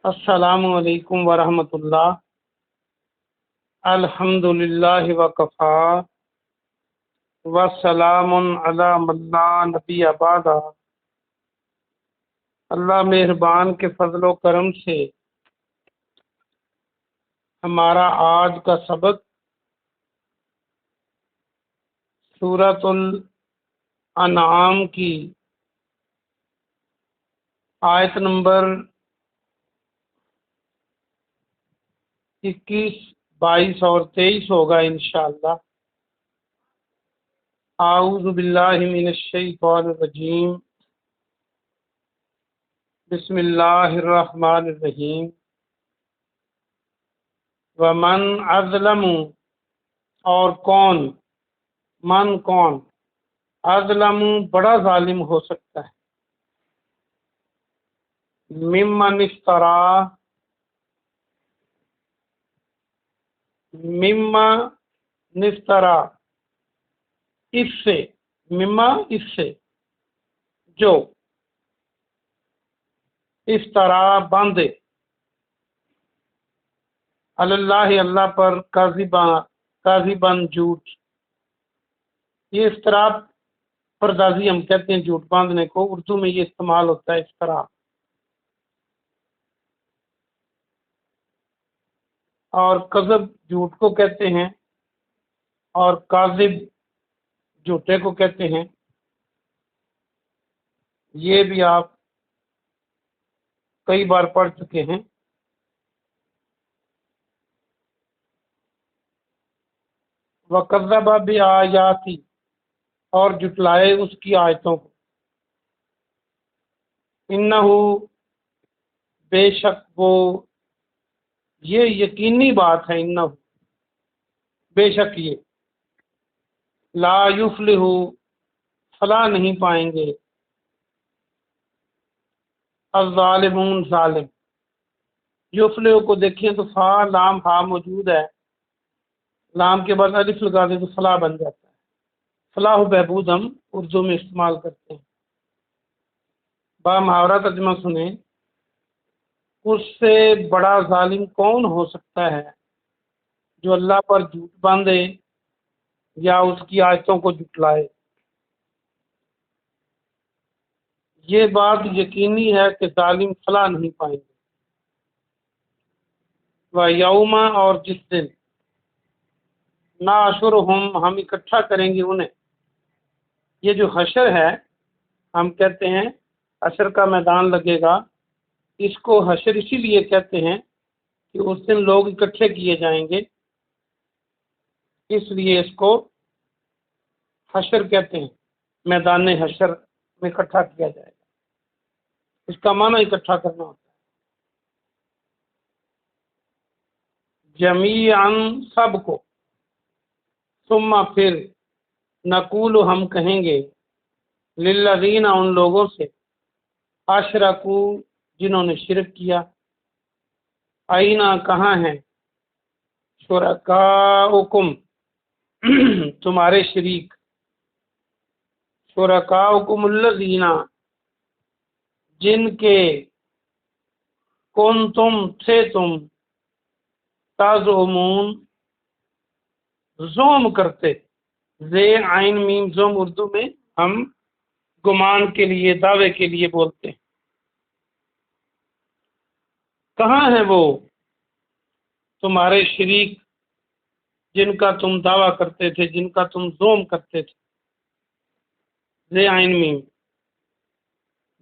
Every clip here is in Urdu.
السلام علیکم ورحمۃ اللہ۔ الحمد للہ وکفا وسلام علی من لا نبی بعد۔ اللہ مہربان کے فضل و کرم سے ہمارا آج کا سبق سورۃ الانعام کی آیت نمبر 21، 22 اور 23 ہوگا انشاءاللہ۔ اعوذ باللہ من الشیطان الرجیم، بسم اللہ الرحمن الرحیم۔ ومن اظلم، اور کون، کون اظلم بڑا ظالم ہو سکتا ہے، ممن افطرا اس سے، اس سے جو افطرا باندھے، اللہ اللہ پر کاذباً جھوٹ۔ یہ افطرا پردازی ہم کہتے ہیں جھوٹ باندھنے کو، اردو میں یہ استعمال ہوتا ہے افطرا۔ اور کذب جھوٹ کو کہتے ہیں، اور کاذب جھوٹے کو کہتے ہیں۔ یہ بھی آپ کئی بار پڑھ چکے ہیں۔ وَكَذَّبَ بِآيَاتِي، اور جھٹلائے اس کی آیتوں کو۔ انہو، بے شک وہ، یہ یقینی بات ہے، انہو بے شک یہ، لا یفلح فلاح نہیں پائیں گے، الظالمون ظالم۔ یفلح کو دیکھیں تو فا لام ہا موجود ہے، لام کے بعد الف لگا دیں تو فلاح بن جاتا ہے۔ فلاح و بہبود ہم اردو میں استعمال کرتے ہیں۔ با محاورہ ترجمہ سنیں۔ اس سے بڑا ظالم کون ہو سکتا ہے جو اللہ پر جھوٹ باندھے یا اس کی آیتوں کو جھٹلائے۔ یہ بات یقینی ہے کہ ظالم فلاح نہیں پائیں گے۔ وَيَوْمَ، اور جس دن، نَحْشُرُهُمْ، ہم اکٹھا کریں گے انہیں۔ یہ جو حشر ہے، ہم کہتے ہیں حشر کا میدان لگے گا، اس کو حشر اسی لیے کہتے ہیں کہ اس دن لوگ اکٹھے کیے جائیں گے، اس لیے اس کو حشر کہتے ہیں۔ میدان حشر میں اکٹھا کیا جائے گا، اس کا معنی اکٹھا کرنا ہوتا ہے۔ جمیعاً، سب کو، ثم پھر، نقول ہم کہیں گے، للذین، ان لوگوں سے، اشرکو جنہوں نے شرک کیا، اینا کہاں ہیں، شرکاؤکم تمہارے شریک، شرکاؤکم الذین جن کے، کنتم تھے تم، تزعمون زوم کرتے، زین عین میم زوم اردو میں ہم گمان کے لیے، دعوے کے لیے بولتے ہیں۔ کہاں ہیں وہ تمہارے شریک جن کا تم دعویٰ کرتے تھے، جن کا تم زوم کرتے تھے۔ زے عین میم،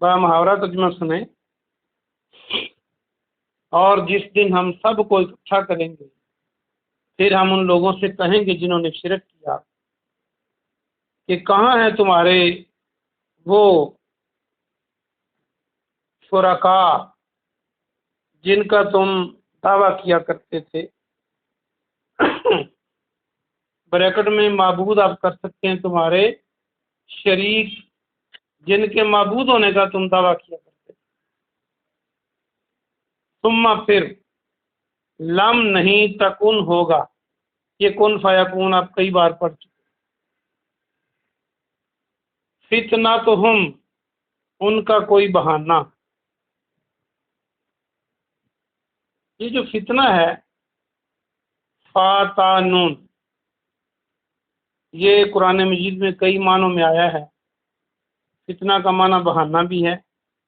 با محاورہ ترجمہ سنیں۔ اور جس دن ہم سب کو اکٹھا کریں گے، پھر ہم ان لوگوں سے کہیں گے جنہوں نے شرک کیا کہ کہاں ہیں تمہارے وہ شرکاء جن کا تم دعویٰ کیا کرتے تھے۔ بریکٹ میں معبود آپ کر سکتے ہیں، تمہارے شریک جن کے معبود ہونے کا تم دعویٰ کیا کرتے تھے۔ ثم پھر، لم نہیں، تکن ہوگا، یہ کن فیکون آپ کئی بار پڑھ چکے۔ فتنتہم، ان کا کوئی بہانہ، یہ جو فتنہ ہے فاتانون، یہ قرآن مجید میں کئی معنوں میں آیا ہے۔ فتنہ کا معنی بہانہ بھی ہے،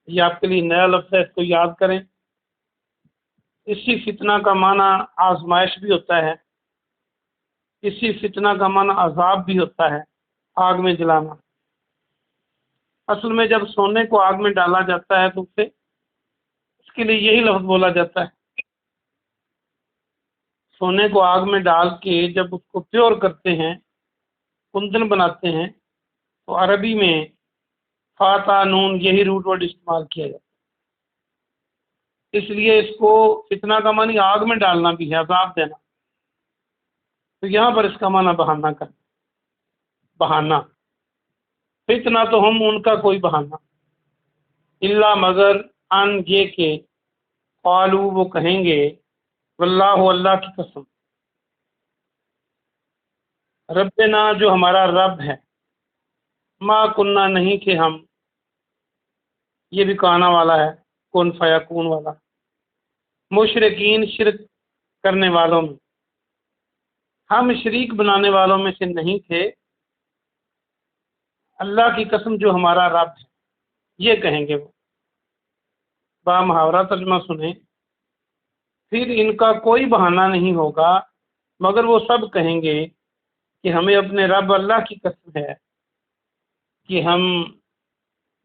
یہ آپ کے لیے نیا لفظ ہے، اس کو یاد کریں۔ اسی فتنہ کا معنی آزمائش بھی ہوتا ہے، اسی فتنہ کا معنی عذاب بھی ہوتا ہے، آگ میں جلانا۔ اصل میں جب سونے کو آگ میں ڈالا جاتا ہے تو اسے اس کے لیے یہی لفظ بولا جاتا ہے۔ سونے کو آگ میں ڈال کے جب اس کو پیور کرتے ہیں، کندن بناتے ہیں، تو عربی میں فاتانون یہی روٹ ورڈ استعمال کیا جاتا ہے۔ اس لیے اس کو فتنہ کا معنی آگ میں ڈالنا بھی ہے، عذاب دینا۔ تو یہاں پر اس کا معنی بہانہ کرنا، بہانہ۔ فتنہ تو ہم ان کا کوئی بہانہ، اللہ مگر ان یہ کہ قالو وہ کہیں گے، واللہ اللہ کی قسم، ربنا جو ہمارا رب ہے، ما کننا نہیں تھے ہم، یہ بھی کانا والا ہے، کن فیکون والا، مشرکین شرک کرنے والوں میں، ہم شریک بنانے والوں میں سے نہیں تھے، اللہ کی قسم جو ہمارا رب ہے، یہ کہیں گے وہ۔ با محاورہ ترجمہ سنیں، پھر ان کا کوئی بہانہ نہیں ہوگا مگر وہ سب کہیں گے کہ ہمیں اپنے رب اللہ کی قسم ہے کہ ہم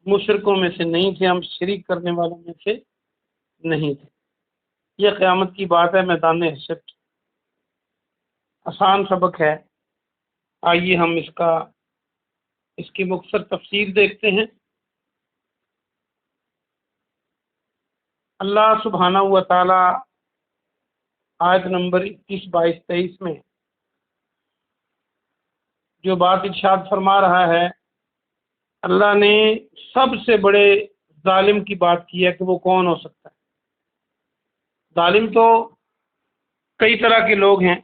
مشرکوں میں سے نہیں تھے، ہم شریک کرنے والوں میں سے نہیں تھے۔ یہ قیامت کی بات ہے، میدان حشر کی۔ آسان سبق ہے، آئیے ہم اس کی مختصر تفسیر دیکھتے ہیں۔ اللہ سبحانہ و تعالی آیت نمبر 21، 22، 23 میں جو بات ارشاد فرما رہا ہے، اللہ نے سب سے بڑے ظالم کی بات کی ہے کہ وہ کون ہو سکتا ہے۔ ظالم تو کئی طرح کے لوگ ہیں،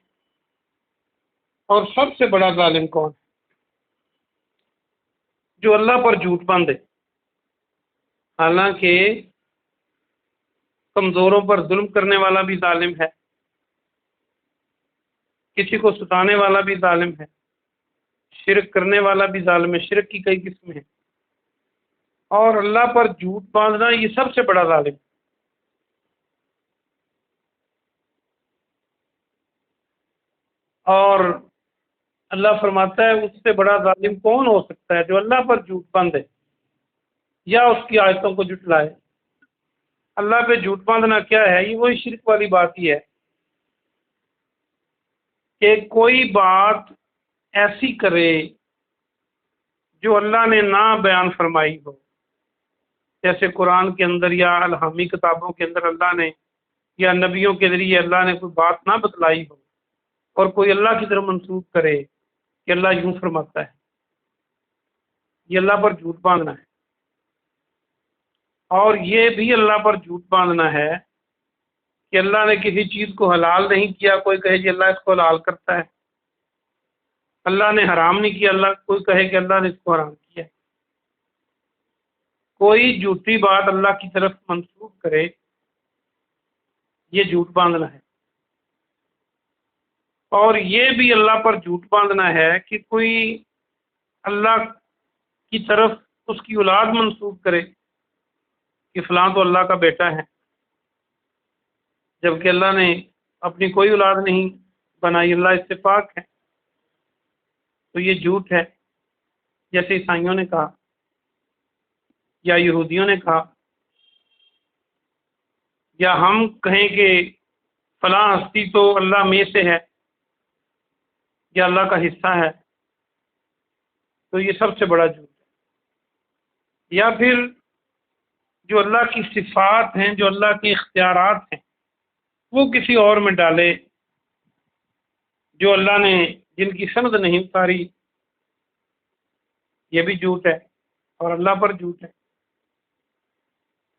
اور سب سے بڑا ظالم کون ہے؟ جو اللہ پر جھوٹ باندھے۔ حالانکہ کمزوروں پر ظلم کرنے والا بھی ظالم ہے، کسی کو ستانے والا بھی ظالم ہے، شرک کرنے والا بھی ظالم ہے، شرک کی کئی قسمیں ہیں، اور اللہ پر جھوٹ باندھنا یہ سب سے بڑا ظالم ہے۔ اور اللہ فرماتا ہے اس سے بڑا ظالم کون ہو سکتا ہے جو اللہ پر جھوٹ باندھے یا اس کی آیتوں کو جھٹلائے۔ اللہ پہ جھوٹ باندھنا کیا ہے؟ یہ وہی شرک والی بات ہی ہے کہ کوئی بات ایسی کرے جو اللہ نے نہ بیان فرمائی ہو، جیسے قرآن کے اندر یا الہامی کتابوں کے اندر اللہ نے یا نبیوں کے ذریعے اللہ نے کوئی بات نہ بتلائی ہو، اور کوئی اللہ کی طرف منسوخ کرے کہ اللہ یوں فرماتا ہے، یہ اللہ پر جھوٹ باندھنا ہے۔ اور یہ بھی اللہ پر جھوٹ باندھنا ہے کہ اللہ نے کسی چیز کو حلال نہیں کیا، کوئی کہے کہ اللہ اس کو حلال کرتا ہے۔ اللہ نے حرام نہیں کیا، اللہ کوئی کہے کہ اللہ نے اس کو حرام کیا۔ کوئی جھوٹی بات اللہ کی طرف منسوخ کرے، یہ جھوٹ باندھنا ہے۔ اور یہ بھی اللہ پر جھوٹ باندھنا ہے کہ کوئی اللہ کی طرف اس کی اولاد منسوخ کرے کہ فلاں تو اللہ کا بیٹا ہے، جبکہ اللہ نے اپنی کوئی اولاد نہیں بنائی، اللہ اس سے پاک ہے۔ تو یہ جھوٹ ہے، جیسے عیسائیوں نے کہا یا یہودیوں نے کہا، یا ہم کہیں کہ فلاں ہستی تو اللہ میں سے ہے یا اللہ کا حصہ ہے، تو یہ سب سے بڑا جھوٹ ہے۔ یا پھر جو اللہ کی صفات ہیں، جو اللہ کے اختیارات ہیں، وہ کسی اور میں ڈالے جو اللہ نے جن کی سند نہیں اتاری، یہ بھی جھوٹ ہے اور اللہ پر جھوٹ ہے۔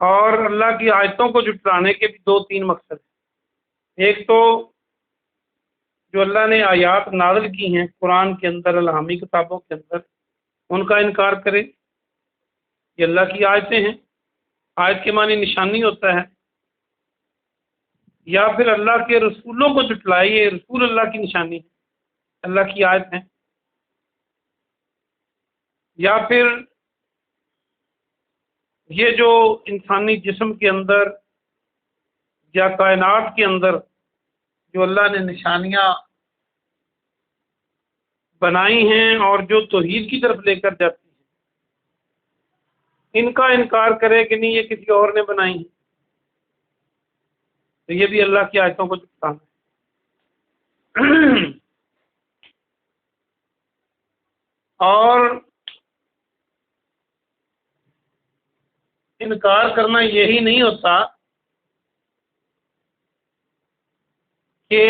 اور اللہ کی آیتوں کو جھٹلانے کے بھی 2-3 مقصد ہیں۔ ایک تو جو اللہ نے آیات نازل کی ہیں قرآن کے اندر، الہامی کتابوں کے اندر، ان کا انکار کرے، یہ اللہ کی آیتیں ہیں، آیت کے معنی نشانی ہوتا ہے، یا پھر اللہ کے رسولوں کو جھٹلائے، یہ رسول اللہ کی نشانی ہے، اللہ کی آیت ہے، یا پھر یہ جو انسانی جسم کے اندر یا کائنات کے اندر جو اللہ نے نشانیاں بنائی ہیں اور جو توحید کی طرف لے کر جاتی ہیں، ان کا انکار کرے کہ نہیں یہ کسی اور نے بنائی ہیں، تو یہ بھی اللہ کی آیتوں کو جھٹلانا ہے۔ اور انکار کرنا یہی نہیں ہوتا کہ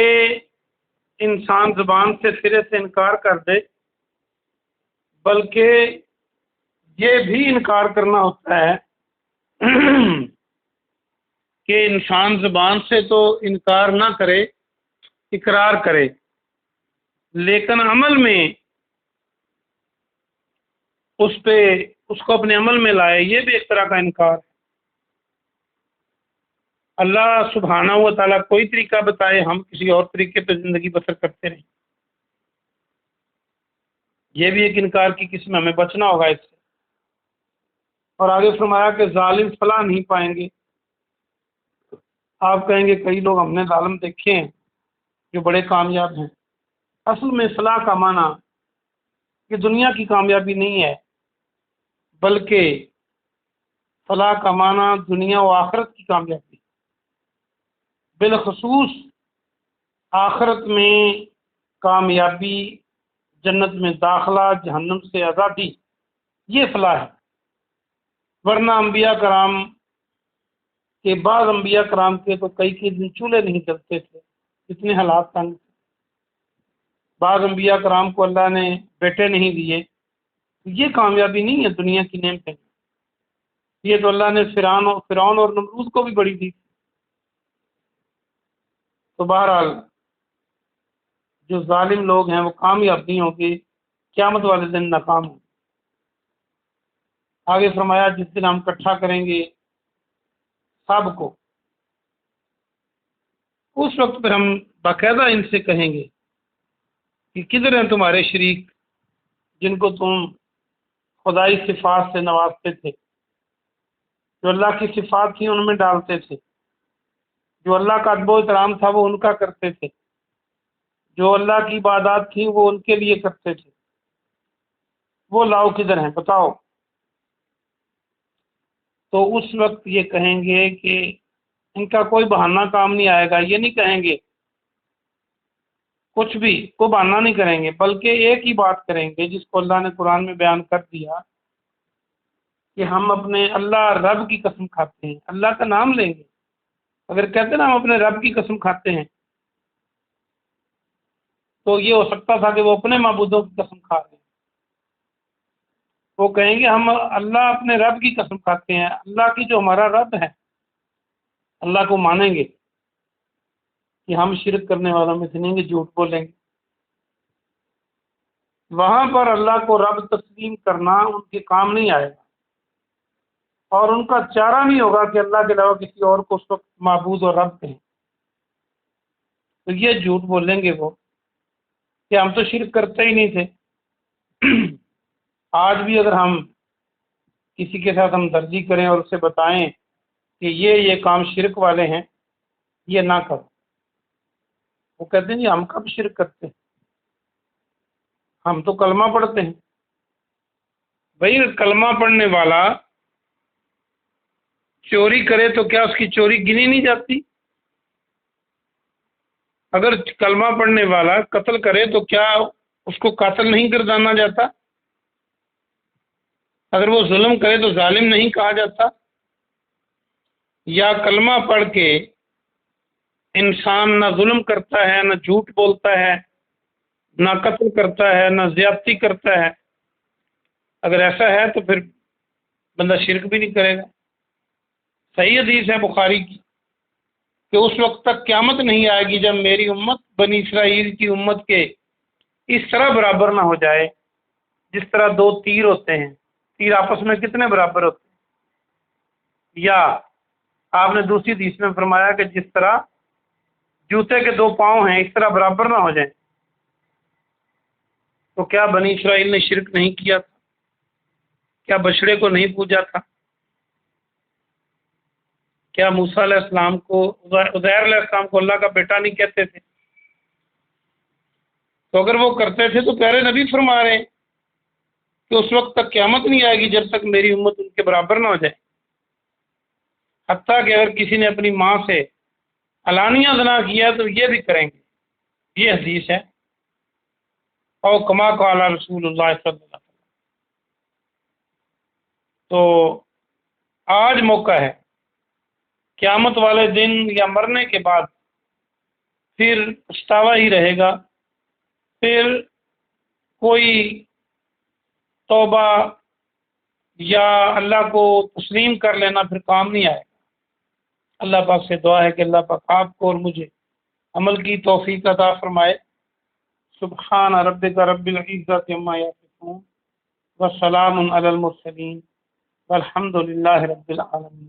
انسان زبان سے سرے سے انکار کر دے، بلکہ یہ بھی انکار کرنا ہوتا ہے کہ انسان زبان سے تو انکار نہ کرے، اقرار کرے، لیکن عمل میں اس کو اپنے عمل میں لائے، یہ بھی ایک طرح کا انکار ہے۔ اللہ سبحانہ و تعالیٰ کوئی طریقہ بتائے، ہم کسی اور طریقے پہ زندگی بسر کرتے رہیں، یہ بھی ایک انکار کی قسم، ہمیں بچنا ہوگا اس سے۔ اور آگے فرمایا کہ ظالم فلاح نہیں پائیں گے۔ آپ کہیں گے کئی لوگ ہم نے ظالم دیکھے ہیں جو بڑے کامیاب ہیں۔ اصل میں فلاح کا معنی یہ دنیا کی کامیابی نہیں ہے، بلکہ فلاح کا معنی دنیا و آخرت کی کامیابی، بالخصوص آخرت میں کامیابی، جنت میں داخلہ، جہنم سے آزادی، یہ فلاح ہے۔ ورنہ انبیاء کرام کے بعض انبیاء کرام کے تو کئی دن چولہے نہیں جلتے تھے، اتنے حالات تنگ تھے۔ بعض انبیاء کرام کو اللہ نے بیٹے نہیں دیے، یہ کامیابی نہیں ہے دنیا کی نعمتیں، یہ تو اللہ نے فرعون اور نمرود کو بھی بڑی دی۔ تو بہرحال جو ظالم لوگ ہیں وہ کامیاب نہیں ہوں گے، قیامت والے دن ناکام ہوں گے۔ آگے فرمایا جس دن ہم اکٹھا کریں گے سب کو، اس وقت پھر ہم باقاعدہ ان سے کہیں گے کہ کدھر ہیں تمہارے شریک جن کو تم خدائی صفات سے نوازتے تھے، جو اللہ کی صفات تھی ان میں ڈالتے تھے، جو اللہ کا ادب و احترام تھا وہ ان کا کرتے تھے، جو اللہ کی عبادات تھی وہ ان کے لیے کرتے تھے، وہ لاؤ کدھر ہیں بتاؤ۔ تو اس وقت یہ کہیں گے کہ ان کا کوئی بہانہ کام نہیں آئے گا، یہ نہیں کہیں گے کچھ بھی، کوئی بہانہ نہیں کریں گے، بلکہ ایک ہی بات کریں گے جس کو اللہ نے قرآن میں بیان کر دیا کہ ہم اپنے اللہ رب کی قسم کھاتے ہیں، اللہ کا نام لیں گے۔ اگر کہتے نا ہم اپنے رب کی قسم کھاتے ہیں تو یہ ہو سکتا تھا کہ وہ اپنے معبودوں کی قسم کھا رہے ہیں۔ وہ کہیں گے ہم اللہ اپنے رب کی قسم کھاتے ہیں، اللہ کی جو ہمارا رب ہے اللہ کو مانیں گے کہ ہم شرک کرنے والوں میں سے نہیں گے، جھوٹ بولیں گے۔ وہاں پر اللہ کو رب تسلیم کرنا ان کے کام نہیں آئے گا، اور ان کا چارہ نہیں ہوگا کہ اللہ کے علاوہ کسی اور کو اس وقت معبود اور رب کہیں۔ تو یہ جھوٹ بولیں گے وہ کہ ہم تو شرک کرتے ہی نہیں تھے۔ آج بھی اگر ہم کسی کے ساتھ ہمدردی کریں اور اسے بتائیں کہ یہ کام شرک والے ہیں، یہ نہ کرو، وہ کہتے ہیں جی ہم کب شرک کرتے ہیں، ہم تو کلمہ پڑھتے ہیں۔ بھائی کلمہ پڑھنے والا چوری کرے تو کیا اس کی چوری گنی نہیں جاتی؟ اگر کلمہ پڑھنے والا قتل کرے تو کیا اس کو قاتل نہیں گردانا جاتا؟ اگر وہ ظلم کرے تو ظالم نہیں کہا جاتا؟ یا کلمہ پڑھ کے انسان نہ ظلم کرتا ہے، نہ جھوٹ بولتا ہے، نہ قتل کرتا ہے، نہ زیادتی کرتا ہے؟ اگر ایسا ہے تو پھر بندہ شرک بھی نہیں کرے گا۔ صحیح حدیث ہے بخاری کی کہ اس وقت تک قیامت نہیں آئے گی جب میری امت بنی اسرائیل کی امت کے اس طرح برابر نہ ہو جائے جس طرح دو تیر ہوتے ہیں، تیر آپس میں کتنے برابر ہوتے ہیں؟ یا آپ نے دوسری حدیث میں فرمایا کہ جس طرح جوتے کے 2 پاؤں ہیں، اس طرح برابر نہ ہو جائیں۔ تو کیا بنی اسرائیل نے شرک نہیں کیا تھا؟ کیا بچڑے کو نہیں پوجا تھا؟ کیا موسیٰ علیہ السلام کو، عزیر علیہ السلام کو اللہ کا بیٹا نہیں کہتے تھے؟ تو اگر وہ کرتے تھے تو پیارے نبی فرما رہے ہیں کہ اس وقت تک قیامت نہیں آئے گی جب تک میری امت ان کے برابر نہ ہو جائے۔ حتیٰ کہ اگر کسی نے اپنی ماں سے علانیہ زنا کیا تو یہ بھی کریں گے، یہ حدیث ہے۔ او کما قال رسول اللہ صلی اللہ علیہ وسلم۔ تو آج موقع ہے، قیامت والے دن یا مرنے کے بعد پھر پچھتاوا ہی رہے گا، پھر کوئی توبہ یا اللہ کو تسلیم کر لینا پھر کام نہیں آئے گا۔ اللہ پاک سے دعا ہے کہ اللہ پاک آپ کو اور مجھے عمل کی توفیق عطا فرمائے۔ سبحان ربک رب العزت عما یصفون وسلام علی المرسلین والحمد للہ رب العالمین۔